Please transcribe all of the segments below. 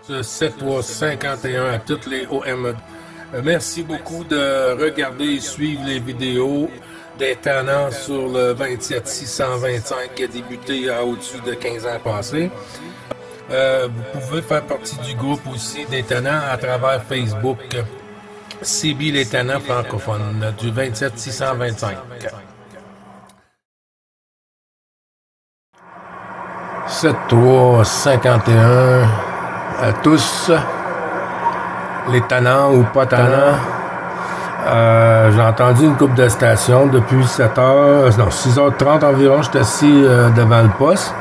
7351 à toutes les OM. Merci beaucoup de regarder et suivre les vidéos des tannants sur le 27625 qui a débuté à au-dessus de 15 ans passés. Vous pouvez faire partie du groupe aussi des tannants à travers Facebook. CB les tannants francophones du 27625. 7351 à tous, les tannants ou pas tannants. J'ai entendu une couple de stations depuis 6h30 environ. J'étais assis devant le poste.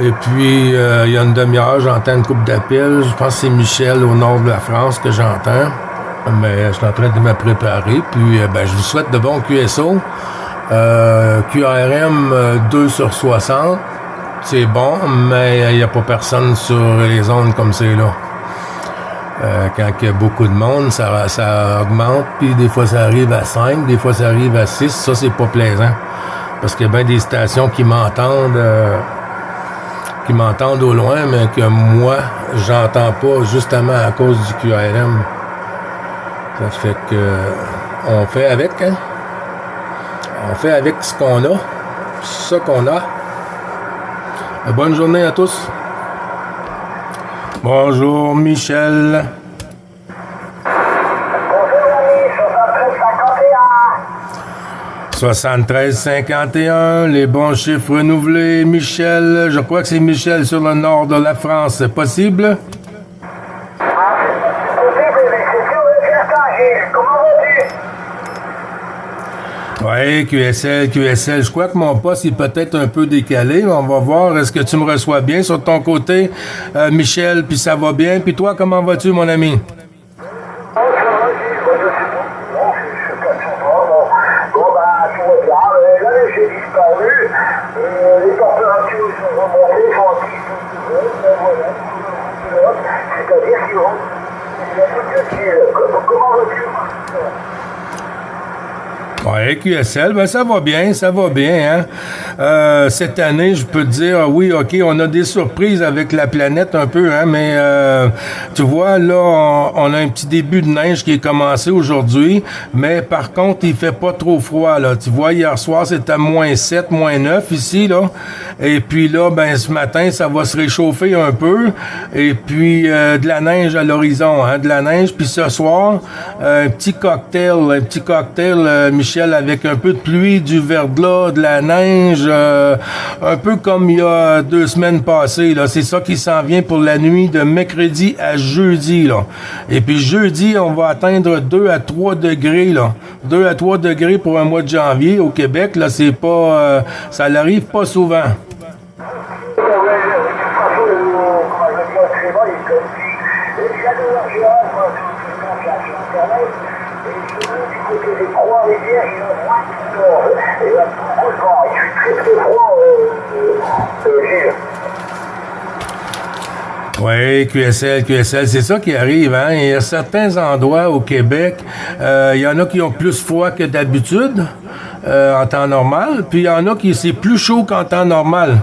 Et puis, il y a une demi-heure, j'entends une couple d'appels. Je pense que c'est Michel au nord de la France que j'entends. Mais je suis en train de me préparer. Puis, je vous souhaite de bons QSO. QRM 2/60. C'est bon, mais il n'y a pas personne sur les ondes comme c'est là. Quand il y a beaucoup de monde, ça augmente, puis des fois ça arrive à 5, des fois ça arrive à 6. Ça, c'est pas plaisant. Parce qu'il y a bien des stations qui m'entendent au loin, mais que moi, j'entends pas justement à cause du QRM. Ça fait que on fait avec, hein? On fait avec ce qu'on a. C'est ça qu'on a. Bonne journée à tous. Bonjour Michel. Bonjour 7351, les bons chiffres renouvelés. Michel, je crois que c'est Michel sur le nord de la France. C'est possible? Oui, QSL. Je crois que mon poste est peut-être un peu décalé. On va voir. Est-ce que tu me reçois bien sur ton côté, Michel? Puis ça va bien. Puis toi, comment vas-tu, mon ami? J'ai disparu. Les températures sont remontées, sont un petit peu c'est-à-dire qu'ils vont. Comment vas-tu? Oui, QSL, ça va bien, hein. Cette année, je peux te dire, oui, OK, on a des surprises avec la planète un peu, hein, mais tu vois, là, on a un petit début de neige qui est commencé aujourd'hui, mais par contre, il fait pas trop froid, là. Tu vois, hier soir, c'était à -7, -9 ici, là, et puis là, ce matin, ça va se réchauffer un peu, et puis de la neige à l'horizon, hein, de la neige, puis ce soir, un petit cocktail, Michel, avec un peu de pluie, du verglas, de la neige, un peu comme il y a 2 semaines passées, là. C'est ça qui s'en vient pour la nuit de mercredi à jeudi, là. Et puis jeudi, on va atteindre 2 à 3 degrés, là. 2 à 3 degrés pour un mois de janvier au Québec, là, c'est pas... ça n'arrive pas souvent. Oui, QSL, c'est ça qui arrive, hein. Il y a certains endroits au Québec, il y en a qui ont plus froid que d'habitude, en temps normal, puis il y en a qui c'est plus chaud qu'en temps normal.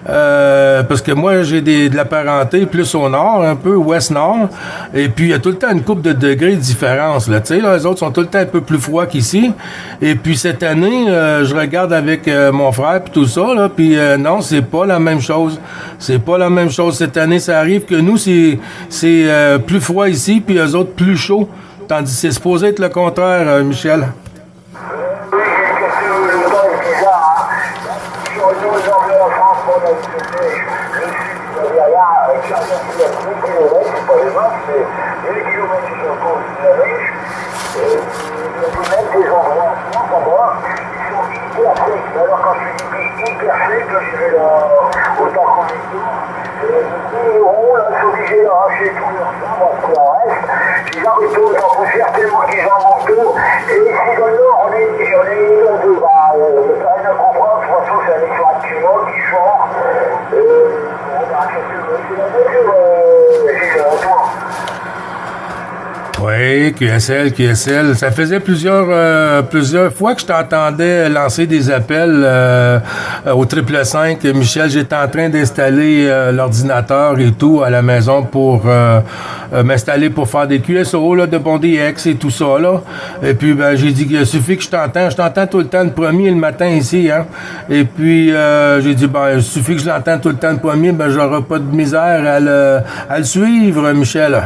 Parce que moi, j'ai de la parenté plus au nord, un peu ouest-nord, et puis il y a tout le temps une couple de degrés de différence, là. Tu sais, là, les autres sont tout le temps un peu plus froids qu'ici. Et puis cette année, je regarde avec mon frère puis tout ça, là, puis non, c'est pas la même chose. C'est pas la même chose. Cette année, ça arrive que nous, c'est plus froid ici, puis eux autres plus chaud. Tandis que c'est supposé être le contraire, Michel. Oui, QSL. Ça faisait plusieurs fois que je t'entendais lancer des appels au 555. Michel, j'étais en train d'installer l'ordinateur et tout à la maison pour m'installer pour faire des QSO, là, de bon DX et tout ça, là. Et puis, ben, j'ai dit qu'il suffit que je t'entends tout le temps le premier le matin ici, hein. Et puis, j'ai dit, ben, il suffit que je l'entende tout le temps le premier, ben, j'aurai pas de misère à le suivre, Michel.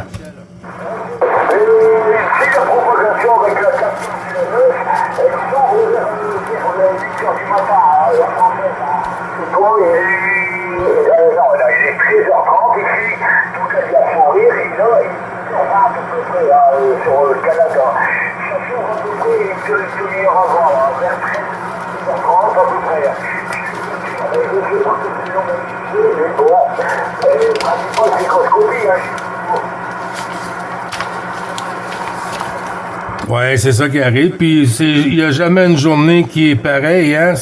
Sur le Canada. Ça s'ouvre à peu près une demi-heure avant, vers 13h30 à peu près. Je sais pas que c'est normalisé, mais bon, pratiquement c'est microscopie, hein. Ouais, c'est ça qui arrive. Puis il y a jamais une journée qui est pareille, hein.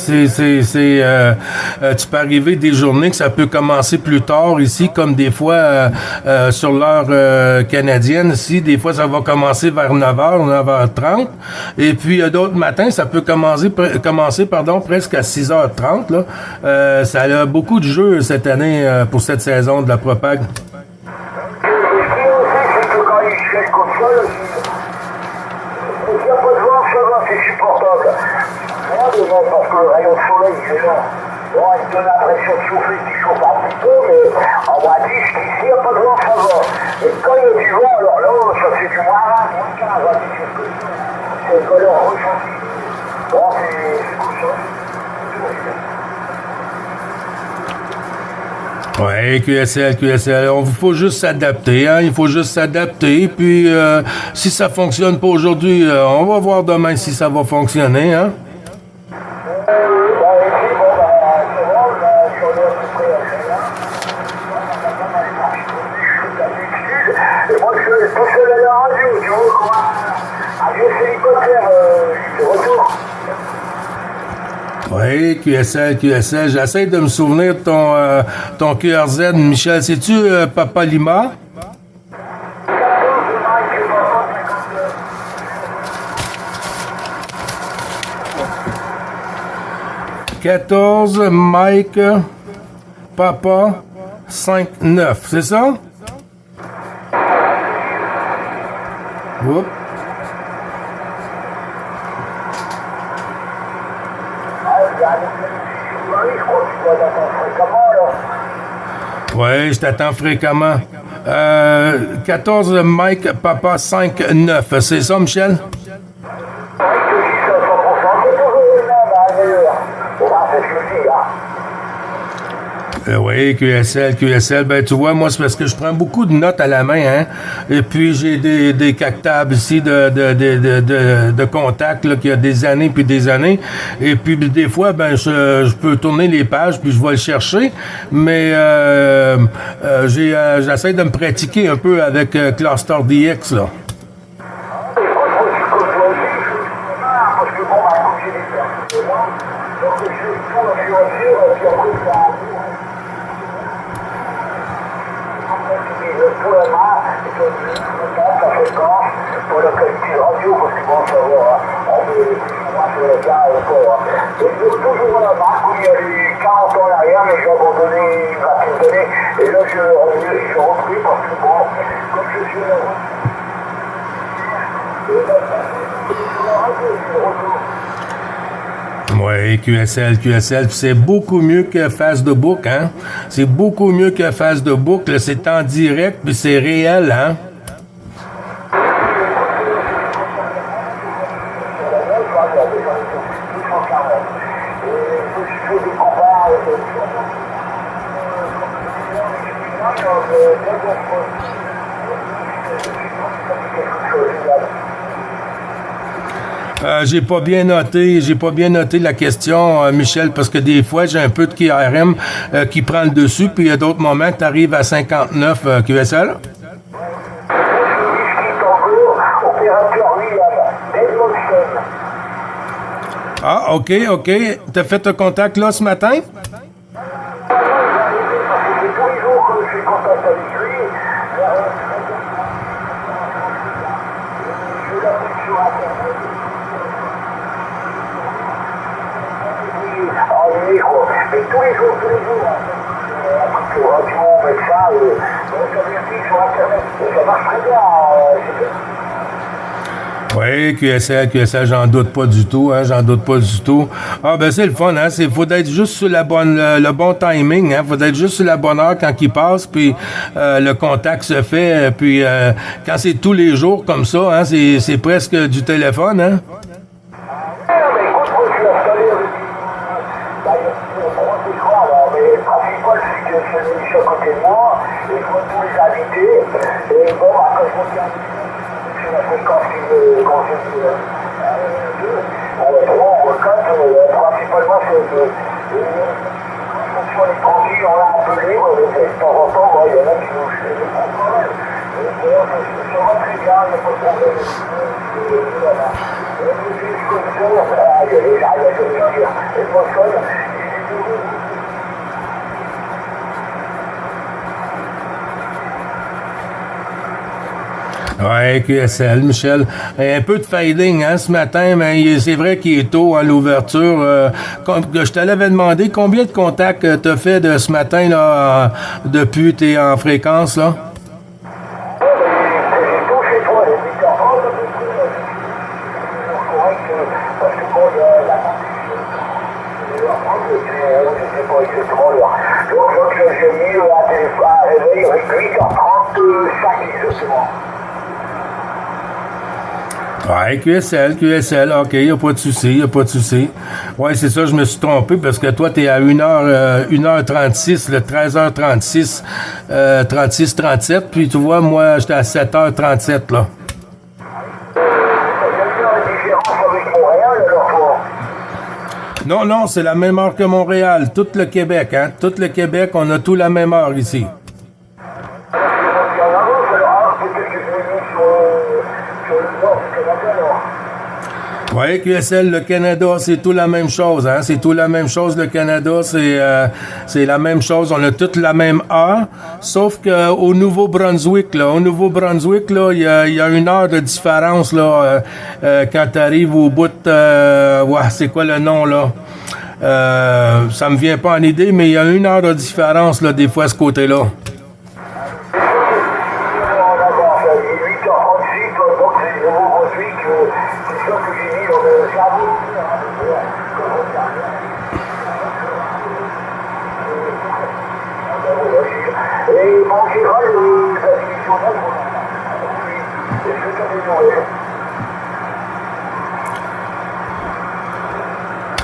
Tu peux arriver des journées que ça peut commencer plus tard ici, comme des fois sur l'heure canadienne. Ici, des fois ça va commencer vers 9h, 9h30. Et puis d'autres matins, ça peut commencer presque à 6h30. Là, ça a beaucoup de jeux cette année pour cette saison de la Propag. S'il n'y a pas de vent, ça va, c'est supportable. Moi, déjà, parce que le rayon de soleil, c'est là. Bon, il donne l'impression de chauffer, qui chauffe un petit peu, mais en moins 10, s'il n'y a pas de vent, ça va. Et quand il y a du vent, alors là, ça fait du moins 20, moins 15, hein, c'est une valeur ressentie. Bon, c'est comme ça. Ouais, QSL. Il faut juste s'adapter, hein. Il faut juste s'adapter. Puis, si ça fonctionne pas aujourd'hui, on va voir demain si ça va fonctionner, hein. Et moi, je suis tout seul à la radio, tu vois, quoi. Un vieux hélicoptère, de retour. Oui, QSL. J'essaie de me souvenir de ton QRZ, Michel. C'est-tu Papa Lima? « 14 Mike Papa 5-9 », c'est ça? Oups. Oui, je t'attends fréquemment. 14 Mike Papa 5-9, c'est ça, Michel? Oui, QSL. Ben, tu vois, moi, c'est parce que je prends beaucoup de notes à la main, hein. Et puis, j'ai des captables ici de contacts, là, qui a des années puis des années. Et puis, des fois, ben, je peux tourner les pages puis je vais le chercher. Mais, j'essaie de me pratiquer un peu avec Cluster DX, là. Pour la qualité radio, parce que bon, ça va, on met sur le gars et tout. Et toujours la marque où il y a les 40 ans en arrière, mais j'ai abandonné une vingtaine d'années. Et là, je suis repris parce que bon, comme je suis là, oui, QSL, c'est beaucoup mieux que Face de Book, hein? C'est beaucoup mieux que Face de Book, là, c'est en direct, puis c'est réel, hein? J'ai pas bien noté la question, Michel, parce que des fois, j'ai un peu de KRM qui prend le dessus, puis il y a d'autres moments que tu arrives à 59 QSL. Ah, OK. T'as fait un contact là ce matin? là, on s'avertit sur Internet. Et ça marche très bien. Oui, QSL, j'en doute pas du tout, hein, j'en doute pas du tout. Ah, ben c'est le fun, hein, faut être juste sur le bon timing, hein, faut être juste sur la bonne heure quand il passe, puis le contact se fait, puis quand c'est tous les jours comme ça, hein, c'est presque du téléphone, hein. Mais écoute, moi je suis installé avec trois écrans là, mais le principal c'est que je suis à côté de moi, et je vois tous les invités, et bon, après je regarde sur la fréquence qui me conseille 2, 3 ou 4, principalement c'est que si on est tranquille, on a un peu libre, mais de temps en temps, il y en a qui nous font des problèmes. Ça va très bien, il n'y a pas de problème. Voilà. Ouais, QSL, Michel. Un peu de fading, hein, ce matin, mais c'est vrai qu'il est tôt à l'ouverture. Je te l'avais demandé, combien de contacts t'as fait de ce matin, là, depuis t'es en fréquence, là? Ouais, QSL, ok, y a pas de souci. Ouais, c'est ça, je me suis trompé parce que toi, t'es à 1h36, le 13h36, 36-37, puis tu vois, moi, j'étais à 7h37, là. Non, c'est la même heure que Montréal, tout le Québec, hein. Tout le Québec, on a tout la même heure ici. Oui, QSL, le Canada, c'est tout la même chose, hein. C'est tout la même chose, le Canada, c'est la même chose. On a toute la même heure, sauf que au Nouveau-Brunswick, il y a une heure de différence, là, quand tu arrives au bout de, c'est quoi le nom, là? Ça me vient pas en idée, mais il y a une heure de différence, là, des fois, à ce côté-là.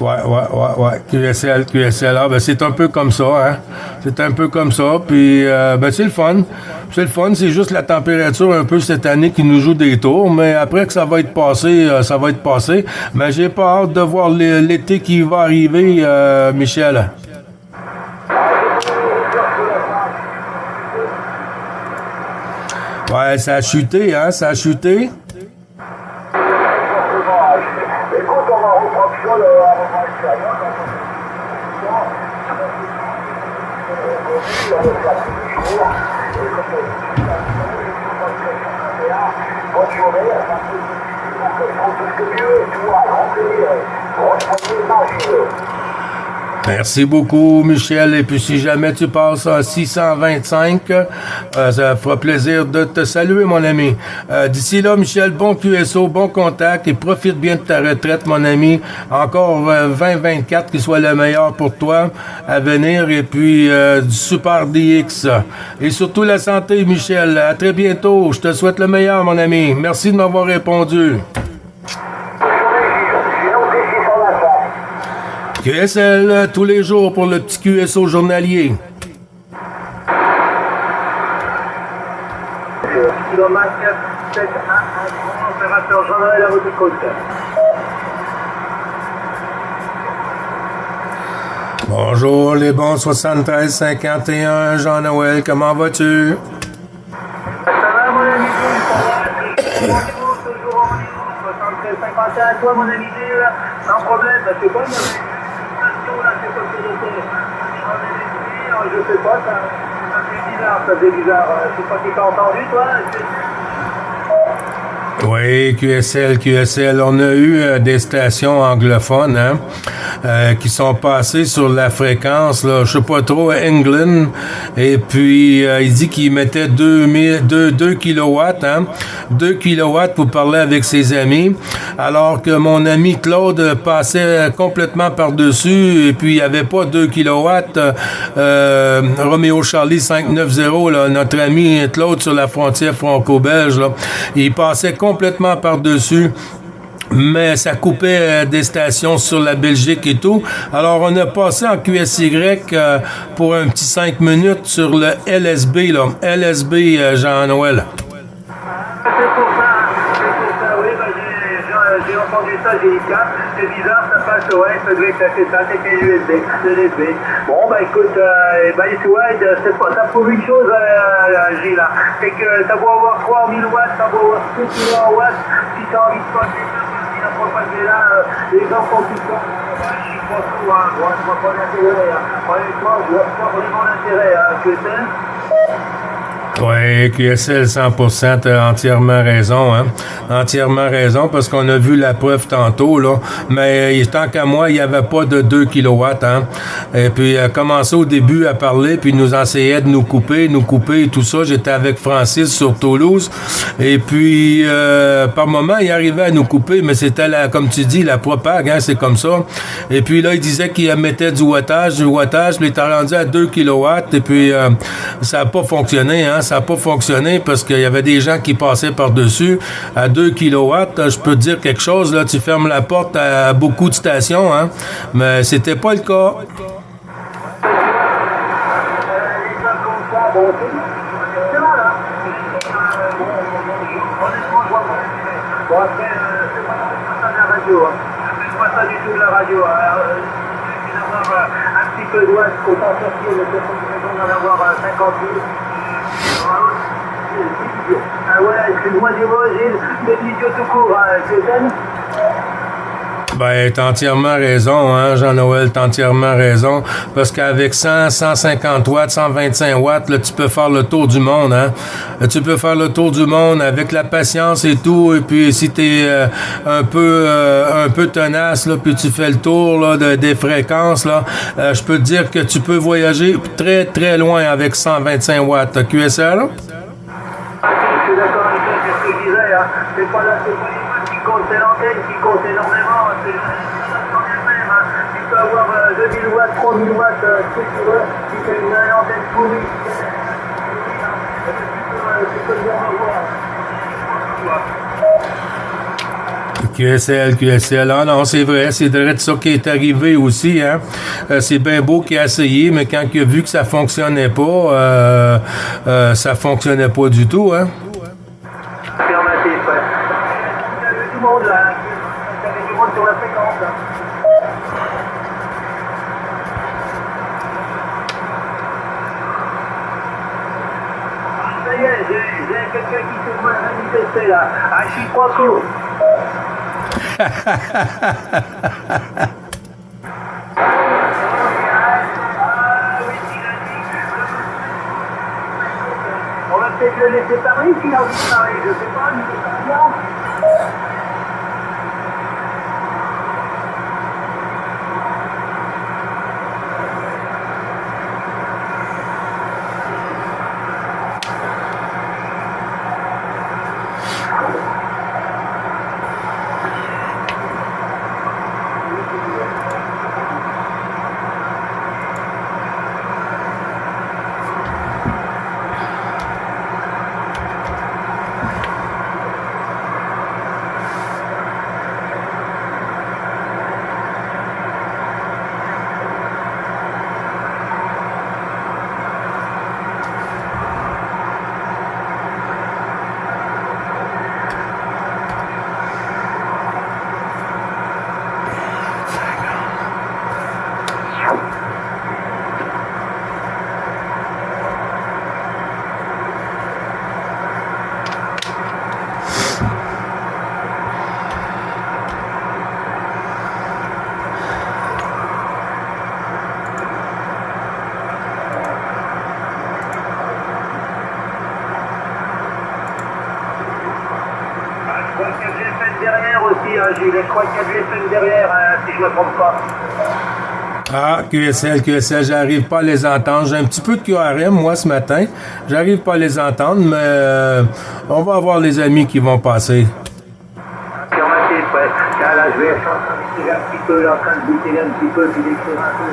Ouais. QSL. Ah, ben, c'est un peu comme ça, hein. C'est un peu comme ça, puis ben, c'est le fun. C'est juste la température un peu cette année qui nous joue des tours, mais après que ça va être passé. Mais j'ai pas hâte de voir l'été qui va arriver, Michel. Ouais, ça a chuté, hein, Écoute, on va reprendre ça à moment extérieur. Bonne journée, merci beaucoup, Michel. Et puis, si jamais tu passes à 625, ça fera plaisir de te saluer, mon ami. D'ici là, Michel, bon QSO, bon contact et profite bien de ta retraite, mon ami. Encore 2024 qui soit le meilleur pour toi à venir et puis du Super DX. Et surtout la santé, Michel. À très bientôt. Je te souhaite le meilleur, mon ami. Merci de m'avoir répondu. QSL, tous les jours pour le petit QSO journalier. Bonjour les bons 73-51, Jean-Noël, comment vas-tu? Ça va mon ami, toujours en ligne, 73-51 à toi mon ami, sans problème, parce que comme je sais pas, ça fait bizarre, je sais pas si t'as entendu toi. Oui, QSL. On a eu des stations anglophones qui sont passées sur la fréquence, là, je sais pas trop, England. Et puis, il dit qu'il mettait 2 kilowatts, 2 kilowatts pour parler avec ses amis. Alors que mon ami Claude passait complètement par-dessus et puis il n'y avait pas 2 kilowatts. Romeo Charlie 590, là, notre ami Claude sur la frontière franco-belge, là, il passait complètement par-dessus. Mais ça coupait des stations sur la Belgique et tout. Alors, on a passé en QSY pour un petit 5 minutes sur le LSB, là. LSB, Jean-Noël. J'ai entendu ça, j'ai dit tiens, c'est bizarre, ça passe, ouais, ça devait être ça, c'était l'USB, le USB. Bon, bah écoute, ça prouve une chose, Gilles, c'est que ça doit avoir 3000 watts, ça doit avoir 2 watts, si t'as envie de passer ça, si t'as pas passé là, les gens font tout ça. Je suis pas fou, je vois pas l'intérêt, honnêtement, je vois pas vraiment l'intérêt, que c'est. Oui, QSL 100%, t'as entièrement raison, Entièrement raison, parce qu'on a vu la preuve tantôt, là. Mais tant qu'à moi, il n'y avait pas de 2 kilowatts, Et puis, il a commencé au début à parler, puis il nous essayait de nous couper et tout ça. J'étais avec Francis sur Toulouse. Et puis, par moment, il arrivait à nous couper, mais c'était, comme tu dis, la propague, c'est comme ça. Et puis là, il disait qu'il mettait du wattage, puis il était rendu à 2 kilowatts, et puis, ça n'a pas fonctionné, Ça n'a pas fonctionné parce qu'il y avait des gens qui passaient par-dessus. À 2 kilowatts, je peux te dire quelque chose, là, tu fermes la porte à beaucoup de stations, mais c'était pas le cas. Pas ça du tout de la radio. Un petit peu d'ouest, autant sortir de d'en avoir 50 000. Ah ouais, excuse-moi du mot, Gilles, mais l'idiot tout court, c'est ça? Ben, t'as entièrement raison, Jean-Noël, t'as entièrement raison. Parce qu'avec 100, 150 watts, 125 watts, là, tu peux faire le tour du monde, Tu peux faire le tour du monde avec la patience et tout. Et puis, si t'es un peu tenace, là, puis tu fais le tour, là, des fréquences, là, je peux te dire que tu peux voyager très, très loin avec 125 watts. QSL? Je suis d'accord avec toi, c'est ce que je disais, c'est pas les watts qui comptent, c'est l'antenne qui compte énormément, c'est quand même, Tu peux avoir 2000 watts, 3000 watts, ce que tu veux, si tu as une antenne pourrie, tu peux le voir avoir. QSL. Ah non, c'est vrai, c'est de ça qui est arrivé aussi, c'est bien beau qu'il a essayé, mais quand il a vu que ça fonctionnait pas, ça fonctionnait pas du tout, Affirmatif, ouais. Il y avait du monde là, il y avait du monde sur la fréquence, Ça y est, j'ai quelqu'un qui se voit manifester là. Je suis pas court. On va peut-être le laisser parler s'il a envie de parler, je sais pas, mais c'est pas bien. Gilles. Je crois qu'il y a 2 semaines derrière, si je ne me trompe pas. Ah, QSL, j'arrive pas à les entendre. J'ai un petit peu de QRM, moi, ce matin. J'arrive pas à les entendre, mais on va avoir les amis qui vont passer. Sur ma tête, ouais. Là, je vais changer un petit peu, là, en train de bouteiller un petit peu, puis d'écrire un peu.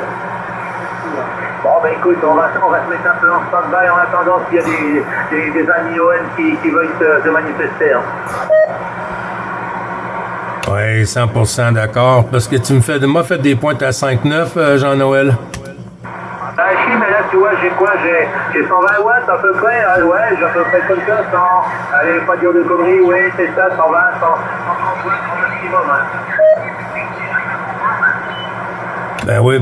Bon, ben écoute, on va se mettre un peu en stand-by en attendant s'il y a des amis ON qui veulent se manifester. Hein. Oui, 100% d'accord. Parce que tu m'as fait des pointes à 5-9, Jean-Noël. Ah, si, mais là, tu vois, j'ai quoi? J'ai 120 watts à peu près. Ouais, j'ai à peu près comme ça, 100. Allez, pas dire de conneries, oui, c'est ça, 120, 130 watts au maximum. Hein. Ben oui.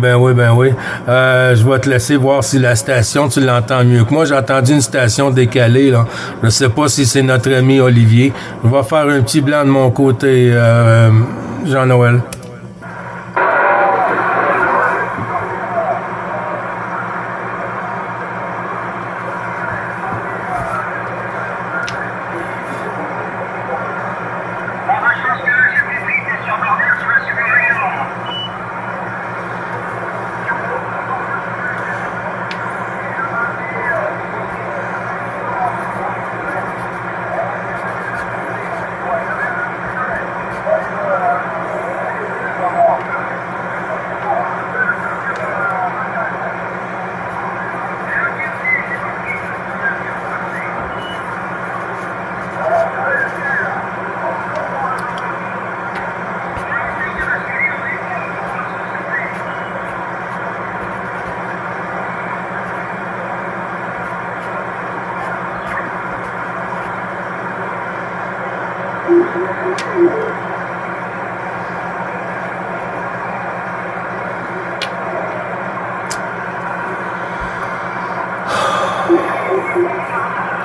Je vais te laisser voir si la station, tu l'entends mieux que moi. J'ai entendu une station décalée, là. Je sais pas si c'est notre ami Olivier. Je vais faire un petit blanc de mon côté, Jean-Noël.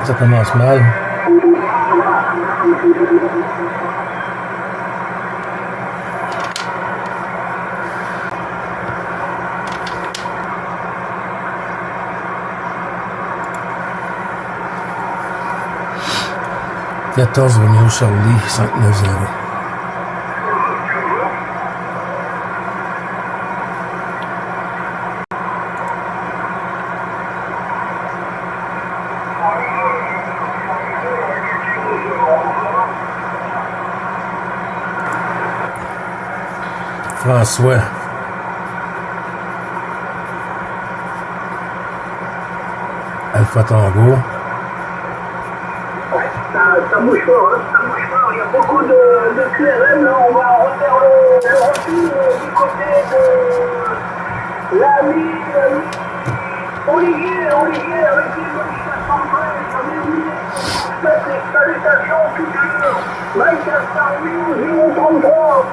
Ça commence mal. « 14 Romeo Charlie 590. François. Alpha Tango. Ça bouge fort, hein, ça bouge fort. Il y a beaucoup de QRM, là. On va refaire le retour du côté de l'ami Olivier avec les modifications près. Les salutations tout à l'heure. Mike Astarville, 033.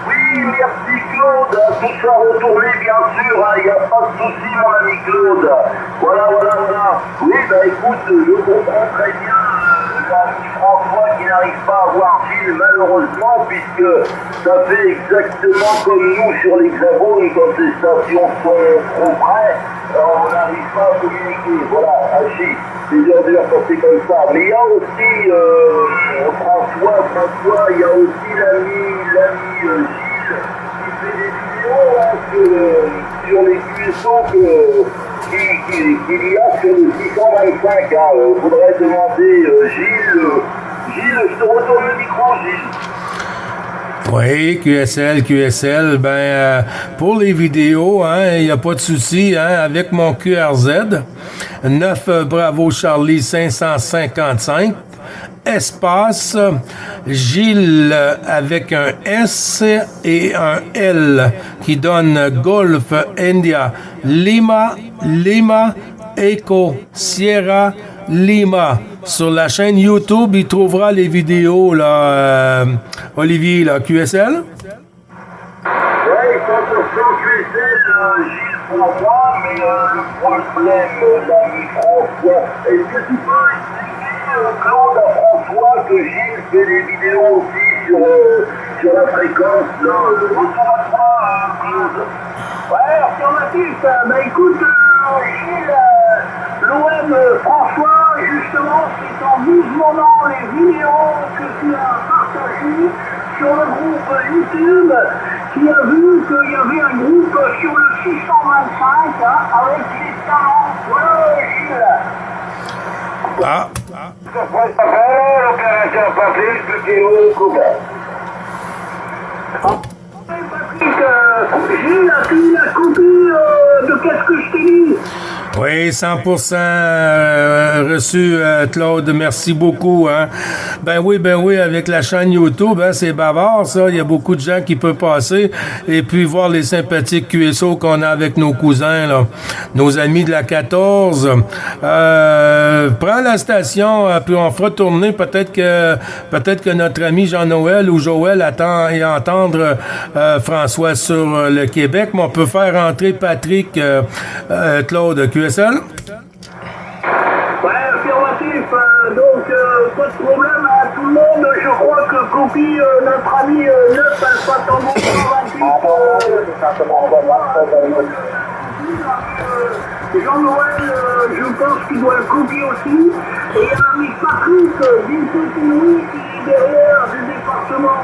Oui, merci Claude, tout ça retourné bien sûr, il n'y a pas de souci mon ami Claude. Voilà. Oui, écoute, je comprends très bien l'ami François qui n'arrive pas à voir Gilles malheureusement, puisque ça fait exactement comme nous sur l'Hexagone, quand les stations sont trop près, on n'arrive pas à communiquer. Voilà, Achille, c'est dur quand c'est comme ça. Mais il y a aussi François, il y a aussi l'ami Gilles, qui fait des vidéos sur les QSO qu'il y a sur le 625. Faudrait demander Gilles, je te retourne le micro, Gilles. Oui, QSL, pour les vidéos, il n'y a pas de souci, avec mon QRZ, 9 Bravo Charlie 555, espace, Gilles avec un S et un L qui donne Golf India, Lima, Echo, Sierra, Lima. Sur la chaîne YouTube, il trouvera les vidéos, là, Olivier, là, QSL. Oui, 100% QSL, Gilles pour moi, mais le problème, l'ami François, est-ce que tu peux expliquer, Claude, à François que Gilles fait des vidéos aussi sur la fréquence, là, retour à toi, Claude. Ouais, affirmatif, écoute, Gilles, l'OM François, justement, c'est en visionnant les vidéos que tu as partagées sur le groupe YouTube qui a vu qu'il y avait un groupe sur le 625 avec les talents. Voilà, Gilles. Ah. Ça s'appelle l'opération Patrick Petit Coupe. Patrick, Gilles, as-tu eu la copie de qu'est-ce que je t'ai dit? Oui, 100% reçu, Claude. Merci beaucoup. Hein. Ben oui, avec la chaîne YouTube, hein, c'est bavard, ça. Il y a beaucoup de gens qui peuvent passer et puis voir les sympathiques QSO qu'on a avec nos cousins, là, nos amis de la 14. Prends la station, puis on fera tourner. Peut-être que notre ami Jean-Noël ou Joël attend et entendre François sur le Québec, mais on peut faire entrer Patrick, Claude, QSL? Ouais, affirmatif. Donc, pas de problème à tout le monde. Je crois que copie notre ami Neuf à 68. Jean-Noël, je pense qu'il doit le copier aussi. Et il y a l'ami Patrick d'une petite nuit qui est derrière du département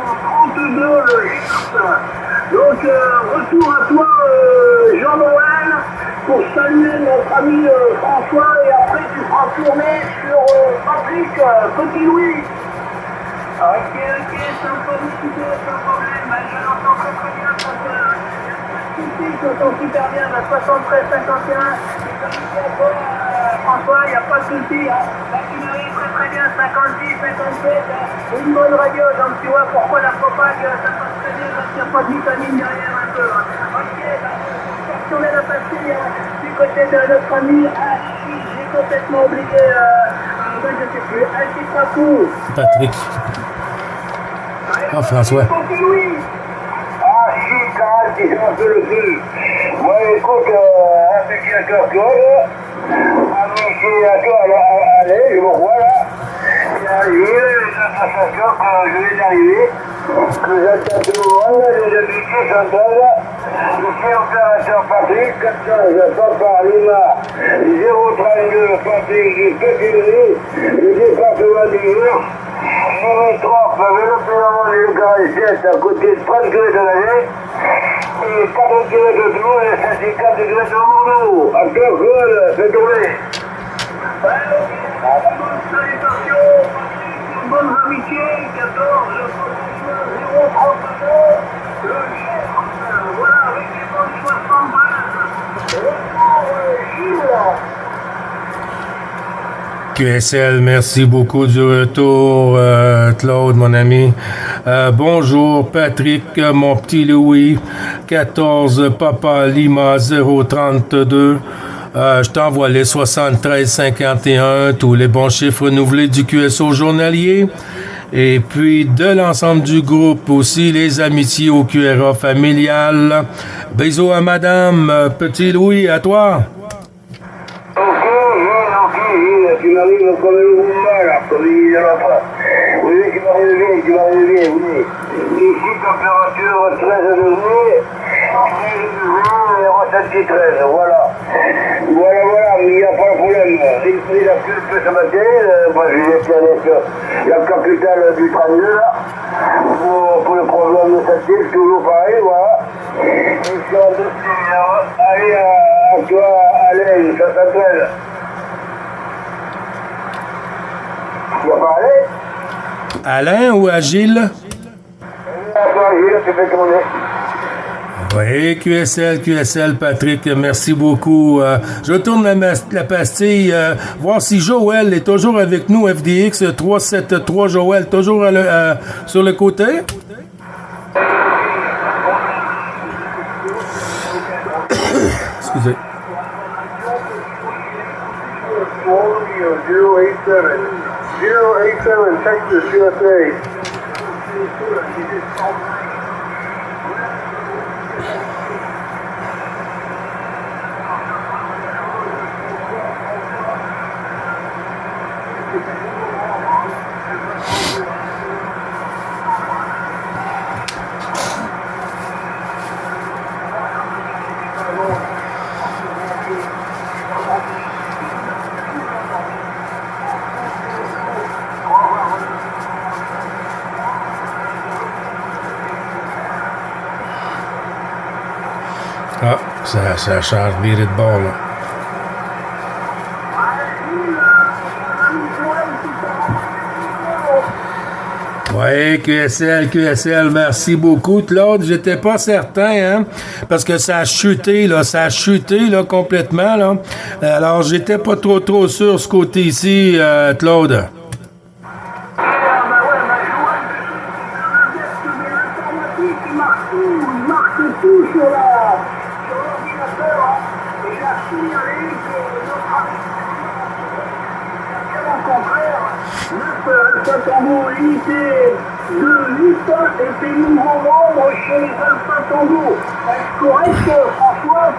32, le Gers. Donc, retour à toi, Jean-Noël, pour saluer notre ami François, et après tu feras tourner sur Patrick Petit Louis. Ok, sans problème, ben, je l'entends très bien, j'entends super bien, 73, 51, François, il n'y a pas de souci, hein. Là, tu m'arrives très bien, 56, 57, une bonne radio, donc tu vois pourquoi la propague, ça passe très bien, parce qu'il n'y a pas de vitamine derrière un peu. Hein. Ok, si on est la pastille du côté de notre ami Achille, j'ai complètement oublié, je ne sais plus, Achille Trapou. Patrick. Ah, François. Ah, si, quand il fait un peu le cul. Moi, écoute, avec la Claude, avec la Claude, allez, je me vois là. Il est arrivé, notre station, quand je viens d'arriver, que j'attends tout le monde, les habitués s'entendent. Je fais opération Patrick, comme ça, je passe par Lima, 032 Patrick, Petit Louis, le département du Gers. Limitrophe avec le phénomène du Caricette à côté de 30 km de la ville et 40 km de l'eau et 54 degrés de Mournou. À deux vols, c'est tourné. Bonne salutation, Patrick, bonne amitié, 14, 032, le Gers, voilà, avec les bonnes 60 balles. Retour, Gilles. QSL, merci beaucoup du retour, Claude, mon ami. Bonjour, Patrick, mon petit Louis, 14, Papa Lima 032. Je t'envoie les 73-51, tous les bons chiffres renouvelés du QSO journalier. Et puis de l'ensemble du groupe aussi, les amitiés au QRA familial. Bisous à madame, petit Louis, à toi. Tu m'arrives comme le Roumba, là, comme il dit l'autre. Oui, tu m'arrives bien, oui. Ici, température 13 degrés, 13 degrés, 73, voilà. Voilà, mais il n'y a pas de problème. J'ai pris la pulpe ce matin, moi j'ai été avec la capitale du 32, là, pour le problème de santé, toujours pareil, voilà. Et sur un dossier, allez à toi, Alain, ça s'appelle. Tu vas parler? Alain ou Agile? Agile, tu fais tourner. Oui, QSL, Patrick, merci beaucoup. Je retourne la pastille, voir si Joël est toujours avec nous, FDX 373, Joël, toujours sur le côté? Excusez. 087, Texas, USA. Ça charge viré de bord, là. Oui, QSL, merci beaucoup. Claude, j'étais pas certain, hein, parce que ça a chuté, là, complètement, là. Alors, j'étais pas trop sûr ce côté-ci, Claude. Tout sur l'ordinateur, et il a signalé que notre ami, au contraire, notre Alpha Tango unité de 8 était nouveau membre chez les Alpha Tango. Est-ce correct, François?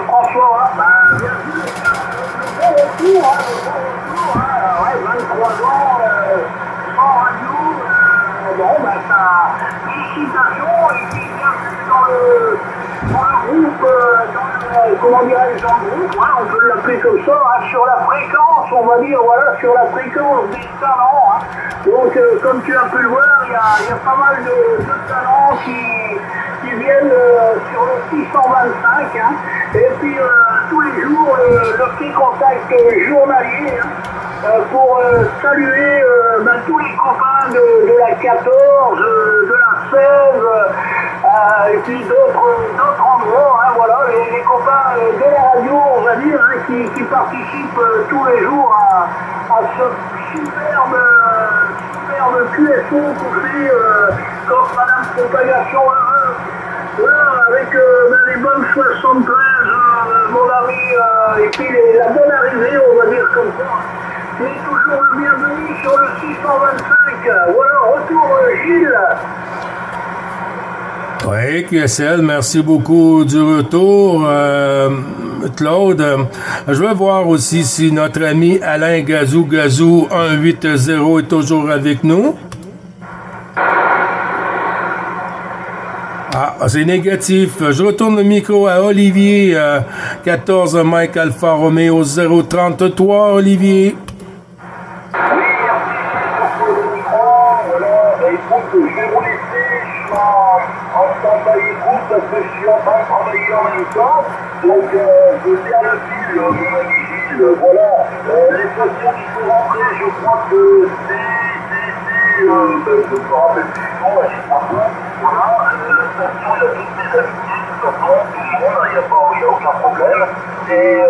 François, bien vu, le bon retour, ouais, 23 ans, sans radio, bon, ça, félicitations, et puis bienvenue dans le groupe, comment dirais-je, dans le groupe, ouais, on peut l'appeler comme ça, hein, sur la fréquence, on va dire, voilà, sur la fréquence des talents, hein. Donc, comme tu as pu le voir, il y a pas mal de talents qui viennent sur le 625, hein. Et puis tous les jours le petit contact journalier, hein, pour saluer tous les copains de la 14, de la 16, et puis d'autres endroits, hein, voilà, les copains de la radio, on va dire, hein, qui participent tous les jours à ce superbe QSO qu'on fait comme Madame Propagation Heureuse. Voilà, avec les bonnes 73, mon ami, et puis la bonne arrivée, on va dire comme ça. Et toujours le bienvenu sur le 625. Voilà, retour Gilles. Oui, QSL, merci beaucoup du retour. Claude, je veux voir aussi si notre ami Alain Gazou 180 est toujours avec nous. Ah, c'est négatif. Je retourne le micro à Olivier, 14 Mike Alpha Romeo 033, Olivier. Oui, merci. Voilà, écoute, je vais vous laisser, je suis en stand-by écoute parce que je suis en train de travailler en même temps. Donc, je tiens le fil, mon ami Gilles. Voilà, les stations qui sont rentrées, je crois que je me rappelle plus, non, je sais pas quoi. Voilà, la station, il y a toutes mes habitudes, tout le monde, il n'y a aucun problème. Et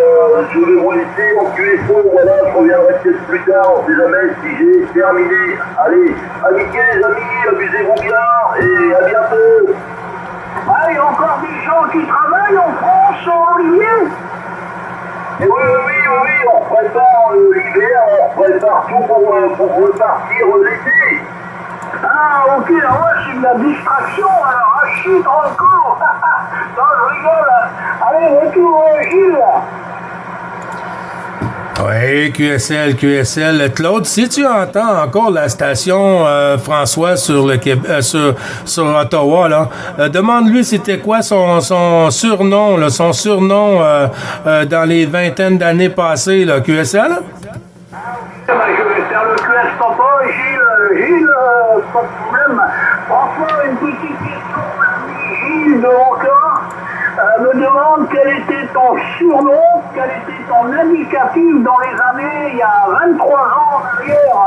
je vais vous laisser en QSO, voilà, je reviendrai peut-être plus tard, on sait jamais si j'ai terminé. Allez, amitié les amis, amusez-vous bien et à bientôt. Ah, il y a encore des gens qui travaillent en France, Olivier? Et oui, on prépare l'hiver, on prépare tout pour repartir l'été. Ah, ok, alors ouais, c'est de la distraction, alors, ah, chut, encore. Non, je rigole. Allez, retour, Gilles. Oui, QSL. Claude, si tu entends encore la station François sur Ottawa, là, demande-lui c'était quoi son surnom, là, dans les vingtaines d'années passées, là, QSL? Je vais faire le QS Papa, Gilles, pas de problème. François, une petite question, l'ami Gilles de Oka me demande quel était ton surnom, quel était ton indicatif dans les années, il y a 23 ans en arrière.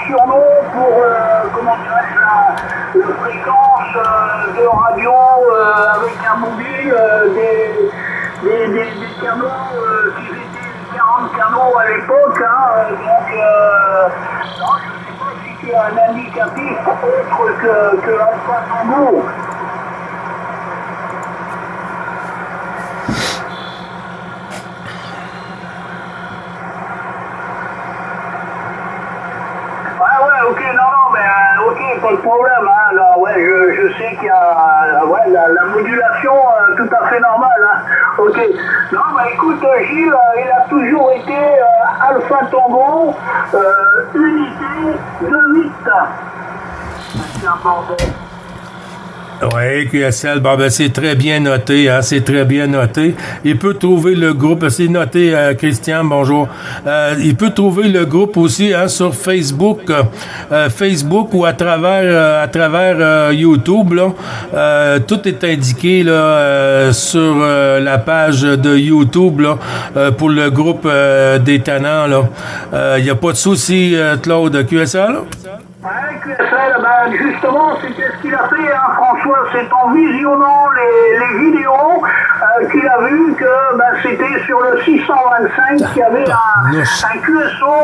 surnom pour, comment dirais-je, la fréquence de radio avec un mobile, des canaux qui étaient 40 canaux à l'époque, hein, donc non, je ne sais pas si tu as un indicatif autre que Alpha Tango. Ok, non, mais ok, pas de problème, hein, là, ouais, je sais qu'il y a ouais, la modulation tout à fait normale, hein, ok. Non, bah écoute, Gilles, il a toujours été Alpha Tango, unité 2-8. C'est un bordel. Oui, QSL, bon, ben, c'est très bien noté, hein, c'est très bien noté. Il peut trouver le groupe, c'est noté, Christian, bonjour. Il peut trouver le groupe aussi, hein, sur Facebook, Facebook ou à travers YouTube, là. Tout est indiqué, là, sur la page de YouTube, là, pour le groupe des Tannants, là. Il n'y a pas de souci, Claude, QSL, là? Ouais, QSL, ben justement, c'était ce qu'il a fait, hein, François, c'est en visionnant les vidéos qu'il a vu que ben, c'était sur le 625 qu'il y avait un QSO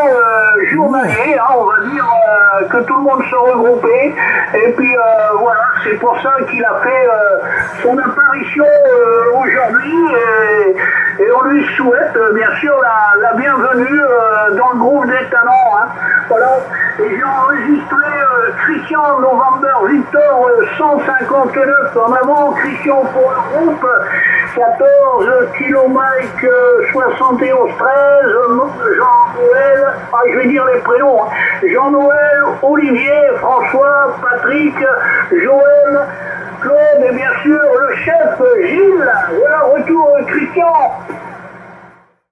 journalier, hein, on va dire que tout le monde se regroupait, et puis voilà, c'est pour ça qu'il a fait son apparition aujourd'hui, et on lui souhaite bien sûr la bienvenue dans le groupe des Tannants, hein, voilà, et j'ai enregistré Christian November Victor 159 en avant, Christian pour le groupe 14 Kilo Mike 71 13 Jean-Noël, je vais dire les prénoms, hein, Jean-Noël, Olivier, François, Patrick, Joël, Claude et bien sûr le chef Gilles. Voilà, retour Christian.